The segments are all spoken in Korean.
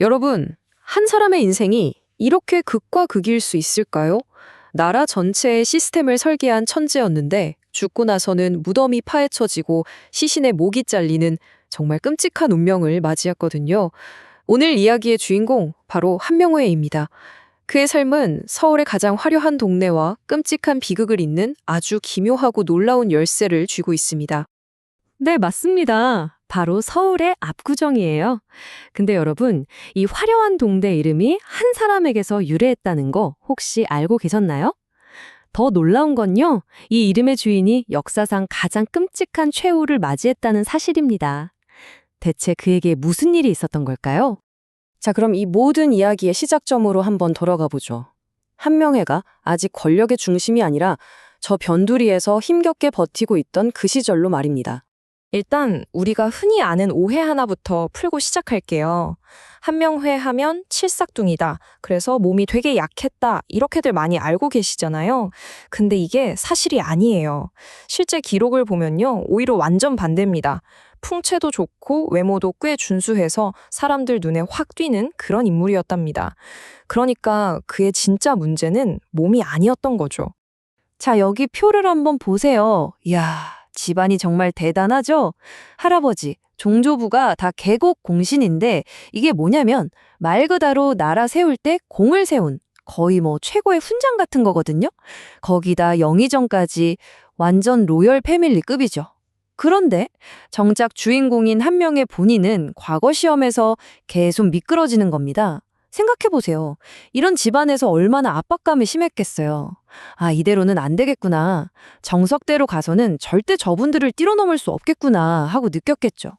여러분, 한 사람의 인생이 이렇게 극과 극일 수 있을까요? 나라 전체의 시스템을 설계한 천재였는데 죽고 나서는 무덤이 파헤쳐지고 시신의 목이 잘리는 정말 끔찍한 운명을 맞이했거든요. 오늘 이야기의 주인공 바로 한명회입니다. 그의 삶은 서울의 가장 화려한 동네와 끔찍한 비극을 잇는 아주 기묘하고 놀라운 열쇠를 쥐고 있습니다. 네, 맞습니다. 바로 서울의 압구정이에요. 근데 여러분, 이 화려한 동네 이름이 한 사람에게서 유래했다는 거 혹시 알고 계셨나요? 더 놀라운 건요, 이 이름의 주인이 역사상 가장 끔찍한 최후를 맞이했다는 사실입니다. 대체 그에게 무슨 일이 있었던 걸까요? 자, 그럼 이 모든 이야기의 시작점으로 한번 돌아가 보죠. 한명회가 아직 권력의 중심이 아니라 저 변두리에서 힘겹게 버티고 있던 그 시절로 말입니다. 일단 우리가 흔히 아는 오해 하나부터 풀고 시작할게요. 한명회 하면 칠삭둥이다. 그래서 몸이 되게 약했다. 이렇게들 많이 알고 계시잖아요. 근데 이게 사실이 아니에요. 실제 기록을 보면요. 오히려 완전 반대입니다. 풍채도 좋고 외모도 꽤 준수해서 사람들 눈에 확 띄는 그런 인물이었답니다. 그러니까 그의 진짜 문제는 몸이 아니었던 거죠. 자, 여기 표를 한번 보세요. 이야, 집안이 정말 대단하죠? 할아버지, 종조부가 다 계곡 공신인데 이게 뭐냐면 말 그대로 나라 세울 때 공을 세운 거의 뭐 최고의 훈장 같은 거거든요. 거기다 영의정까지 완전 로열 패밀리급이죠. 그런데 정작 주인공인 한명의 본인은 과거 시험에서 계속 미끄러지는 겁니다. 생각해보세요. 이런 집안에서 얼마나 압박감이 심했겠어요. 아, 이대로는 안 되겠구나. 정석대로 가서는 절대 저분들을 뛰어넘을 수 없겠구나 하고 느꼈겠죠.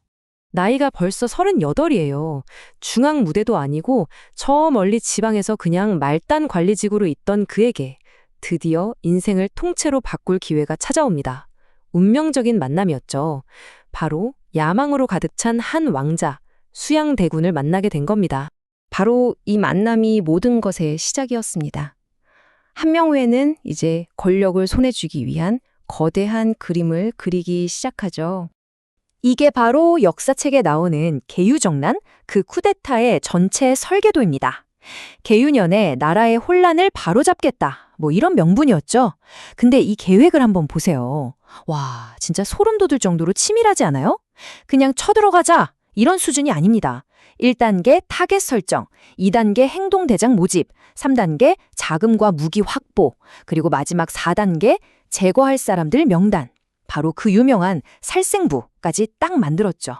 나이가 벌써 38이에요. 중앙 무대도 아니고 저 멀리 지방에서 그냥 말단 관리직으로 있던 그에게 드디어 인생을 통째로 바꿀 기회가 찾아옵니다. 운명적인 만남이었죠. 바로 야망으로 가득 찬 한 왕자, 수양대군을 만나게 된 겁니다. 바로 이 만남이 모든 것의 시작이었습니다. 한명회는 이제 권력을 손에 쥐기 위한 거대한 그림을 그리기 시작하죠. 이게 바로 역사책에 나오는 개유정난, 그 쿠데타의 전체 설계도입니다. 개유년에 나라의 혼란을 바로잡겠다, 뭐 이런 명분이었죠. 근데 이 계획을 한번 보세요. 와, 진짜 소름 돋을 정도로 치밀하지 않아요? 그냥 쳐들어가자, 이런 수준이 아닙니다. 1단계 타겟 설정, 2단계 행동대장 모집, 3단계 자금과 무기 확보, 그리고 마지막 4단계 제거할 사람들 명단. 바로 그 유명한 살생부까지 딱 만들었죠.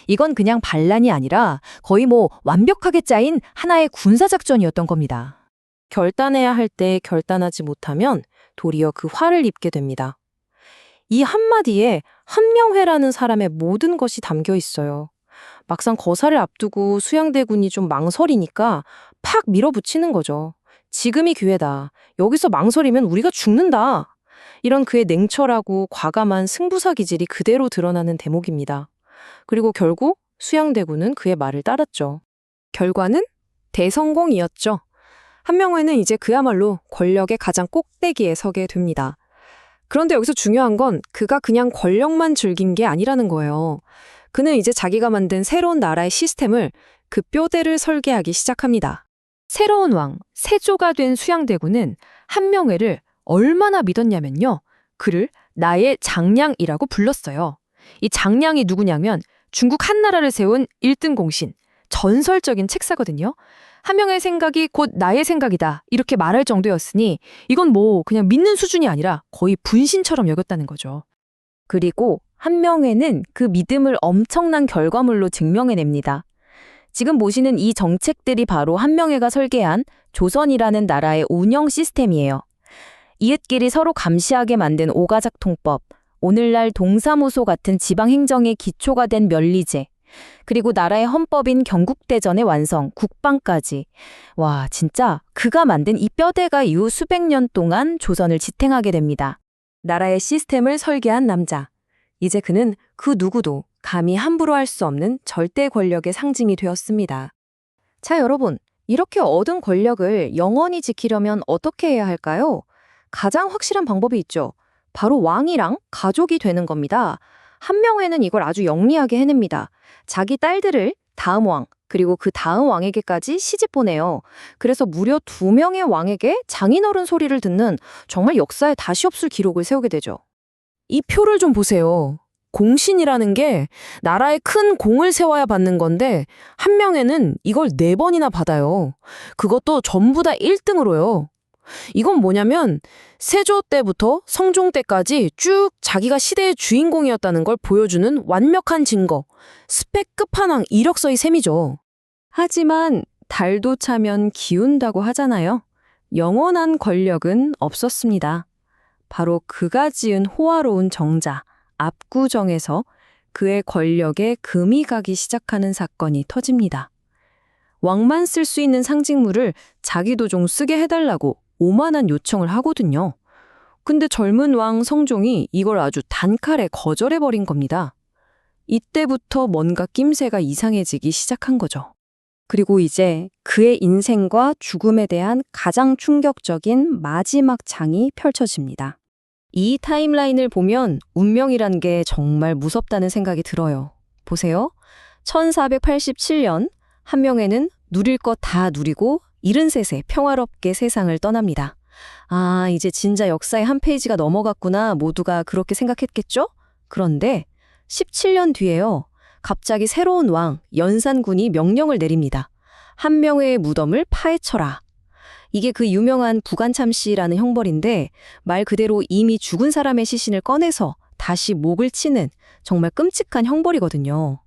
이건 그냥 반란이 아니라 거의 뭐 완벽하게 짜인 하나의 군사작전이었던 겁니다. 결단해야 할 때 결단하지 못하면 도리어 그 화를 입게 됩니다. 이 한마디에 한명회라는 사람의 모든 것이 담겨 있어요. 막상 거사를 앞두고 수양대군이 좀 망설이니까 팍 밀어붙이는 거죠. 지금이 기회다. 여기서 망설이면 우리가 죽는다. 이런 그의 냉철하고 과감한 승부사 기질이 그대로 드러나는 대목입니다. 그리고 결국 수양대군은 그의 말을 따랐죠. 결과는 대성공이었죠. 한명회는 이제 그야말로 권력의 가장 꼭대기에 서게 됩니다. 그런데 여기서 중요한 건 그가 그냥 권력만 즐긴 게 아니라는 거예요. 그는 이제 자기가 만든 새로운 나라의 시스템을 그 뼈대를 설계하기 시작합니다. 새로운 왕, 세조가 된 수양대군은 한명회를 얼마나 믿었냐면요. 그를 나의 장량이라고 불렀어요. 이 장량이 누구냐면 중국 한나라를 세운 1등 공신, 전설적인 책사거든요. 한명의 생각이 곧 나의 생각이다 이렇게 말할 정도였으니 이건 뭐 그냥 믿는 수준이 아니라 거의 분신처럼 여겼다는 거죠. 그리고 한명회는 그 믿음을 엄청난 결과물로 증명해냅니다. 지금 보시는 이 정책들이 바로 한명회가 설계한 조선이라는 나라의 운영 시스템이에요. 이웃끼리 서로 감시하게 만든 오가작통법, 오늘날 동사무소 같은 지방행정의 기초가 된 면리제, 그리고 나라의 헌법인 경국대전의 완성, 국방까지. 와, 진짜 그가 만든 이 뼈대가 이후 수백 년 동안 조선을 지탱하게 됩니다. 나라의 시스템을 설계한 남자. 이제 그는 그 누구도 감히 함부로 할 수 없는 절대 권력의 상징이 되었습니다. 자, 여러분, 이렇게 얻은 권력을 영원히 지키려면 어떻게 해야 할까요? 가장 확실한 방법이 있죠. 바로 왕이랑 가족이 되는 겁니다. 한명회는 이걸 아주 영리하게 해냅니다. 자기 딸들을 다음 왕, 그리고 그 다음 왕에게까지 시집 보내요. 그래서 무려 2명의 왕에게 장인어른 소리를 듣는 정말 역사에 다시 없을 기록을 세우게 되죠. 이 표를 좀 보세요. 공신이라는 게 나라에 큰 공을 세워야 받는 건데 한 명에는 이걸 4번이나 받아요. 그것도 전부 다 1등으로요. 이건 뭐냐면 세조 때부터 성종 때까지 쭉 자기가 시대의 주인공이었다는 걸 보여주는 완벽한 증거, 스펙 끝판왕 이력서의 셈이죠. 하지만 달도 차면 기운다고 하잖아요. 영원한 권력은 없었습니다. 바로 그가 지은 호화로운 정자, 압구정에서 그의 권력에 금이 가기 시작하는 사건이 터집니다. 왕만 쓸 수 있는 상징물을 자기도 좀 쓰게 해달라고 오만한 요청을 하거든요. 근데 젊은 왕 성종이 이걸 아주 단칼에 거절해버린 겁니다. 이때부터 뭔가 낌새가 이상해지기 시작한 거죠. 그리고 이제 그의 인생과 죽음에 대한 가장 충격적인 마지막 장이 펼쳐집니다. 이 타임라인을 보면 운명이란 게 정말 무섭다는 생각이 들어요. 보세요. 1487년 한명회는 누릴 것 다 누리고 73세 평화롭게 세상을 떠납니다. 아, 이제 진짜 역사의 한 페이지가 넘어갔구나 모두가 그렇게 생각했겠죠? 그런데 17년 뒤에요. 갑자기 새로운 왕 연산군이 명령을 내립니다. 한명회의 무덤을 파헤쳐라. 이게 그 유명한 부간참시라는 형벌인데 말 그대로 이미 죽은 사람의 시신을 꺼내서 다시 목을 치는 정말 끔찍한 형벌이거든요.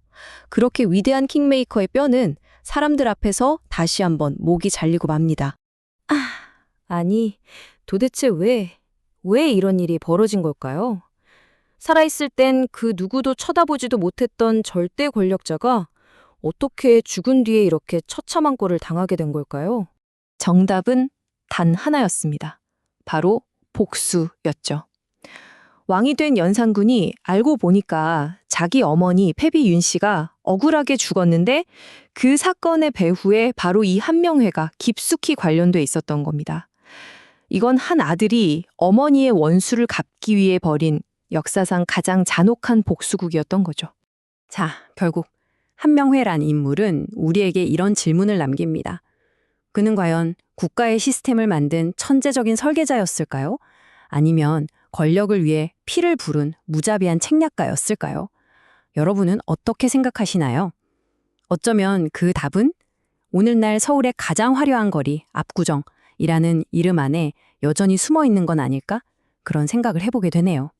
그렇게 위대한 킹메이커의 뼈는 사람들 앞에서 다시 한번 목이 잘리고 맙니다. 아니, 도대체 왜 이런 일이 벌어진 걸까요? 살아있을 땐 그 누구도 쳐다보지도 못했던 절대 권력자가 어떻게 죽은 뒤에 이렇게 처참한 꼴을 당하게 된 걸까요? 정답은 단 하나였습니다. 바로 복수였죠. 왕이 된 연산군이 알고 보니까 자기 어머니 패비 윤 씨가 억울하게 죽었는데 그 사건의 배후에 바로 이 한명회가 깊숙이 관련돼 있었던 겁니다. 이건 한 아들이 어머니의 원수를 갚기 위해 벌인 역사상 가장 잔혹한 복수국이었던 거죠. 자, 결국 한명회란 인물은 우리에게 이런 질문을 남깁니다. 그는 과연 국가의 시스템을 만든 천재적인 설계자였을까요? 아니면 권력을 위해 피를 부른 무자비한 책략가였을까요? 여러분은 어떻게 생각하시나요? 어쩌면 그 답은 오늘날 서울의 가장 화려한 거리 압구정이라는 이름 안에 여전히 숨어 있는 건 아닐까? 그런 생각을 해보게 되네요.